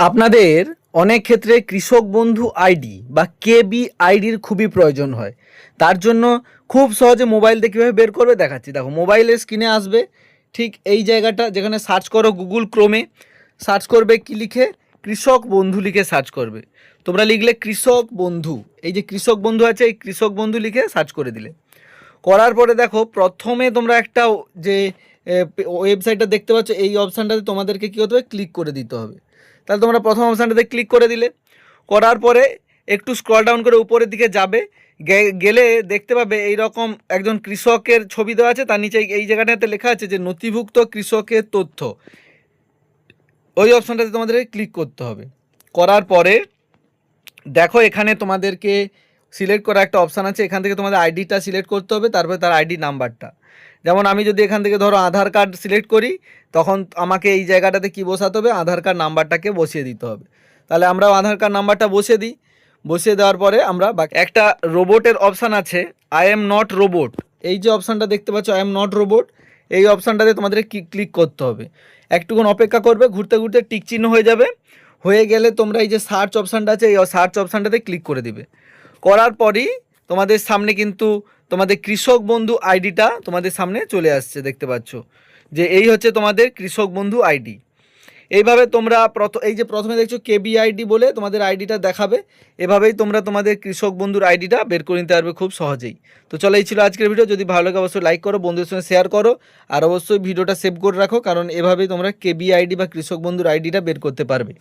আপনাদের অনেক ক্ষেত্রে কৃষক বন্ধু আইডি বা কেবি আইডির খুবই প্রয়োজন হয়। তার জন্য খুব সহজে মোবাইল দিয়ে কীভাবে বের করবে দেখাচ্ছি। দেখো, মোবাইলের স্ক্রিনে আসবে ঠিক এই জায়গাটা, যেখানে সার্চ করো গুগল ক্রোমে, সার্চ করবে কি লিখে, কৃষক বন্ধু লিখে সার্চ করবে। তোমরা লিখলে কৃষক বন্ধু, এই যে কৃষক বন্ধু আছে, এই কৃষক বন্ধু লিখে সার্চ করে দিলে। করার পরে দেখো, প্রথমে তোমরা একটা যে ওয়েবসাইটটা দেখতে পাচ্ছ, এই অপশানটাতে তোমাদেরকে কী হতে হবে, ক্লিক করে দিতে হবে। তাহলে তোমরা প্রথম অপশানটাতে ক্লিক করে দিলে। করার পরে একটু স্ক্রল ডাউন করে উপরের দিকে যাবে, গেলে দেখতে পাবে এই রকম একজন কৃষকের ছবি দেওয়া আছে, তার নিচে এই জায়গাটাতে লেখা আছে যে নথিভুক্ত কৃষকের তথ্য। ওই অপশানটাতে তোমাদেরকে ক্লিক করতে হবে। করার পরে দেখো, এখানে তোমাদেরকে সিলেক্ট করা একটা অপশান আছে, এখান থেকে তোমাদের আইডিটা সিলেক্ট করতে হবে, তারপরে তার আইডি নাম্বারটা। যেমন আমি যদি এখান থেকে ধরো আধার কার্ড সিলেক্ট করি, তখন আমাকে এই জায়গাটাতে কি বসাতে হবে, আধার কার্ড নাম্বারটাকে বসিয়ে দিতে হবে। তাহলে আমরাও আধার কার্ড নাম্বারটা বসিয়ে দিই। বসিয়ে দেওয়ার পরে আমরা একটা রোবটের অপশান আছে, আই এম নট রোবট, এই যে অপশানটা দেখতে পাচ্ছ আই এম নট রোবট, এই অপশানটাতে তোমাদের ক্লিক করতে হবে। একটুক্ষণ অপেক্ষা করবে, ঘুরতে ঘুরতে টিক চিহ্ন হয়ে যাবে। হয়ে গেলে তোমরা এই যে সার্চ অপশানটা আছে, এই সার্চ অপশানটাতে ক্লিক করে দিবে। করার পরই তোমাদের সামনে কিন্তু তোমাদের কৃষক বন্ধু আইডিটা তোমাদের সামনে চলে আসছে, দেখতে পাচ্ছ যে এই হচ্ছে তোমাদের কৃষক বন্ধু আইডি। এইভাবে তোমরা এই যে প্রথমে দেখছো কেবি আইডি বলে তোমাদের আইডিটা দেখাবে, এভাবেই তোমরা তোমাদের কৃষক বন্ধুর আইডিটা বের করে নিতে পারবে খুব সহজেই। তো চলো, এই ছিল আজকের ভিডিও। যদি ভালো লাগে অবশ্যই লাইক করো, বন্ধুদের সঙ্গে শেয়ার করো, আর অবশ্যই ভিডিওটা সেভ করে রাখো, কারণ এভাবেই তোমরা কেবি আইডি বা কৃষক বন্ধুর আইডিটা বের করতে পারবে।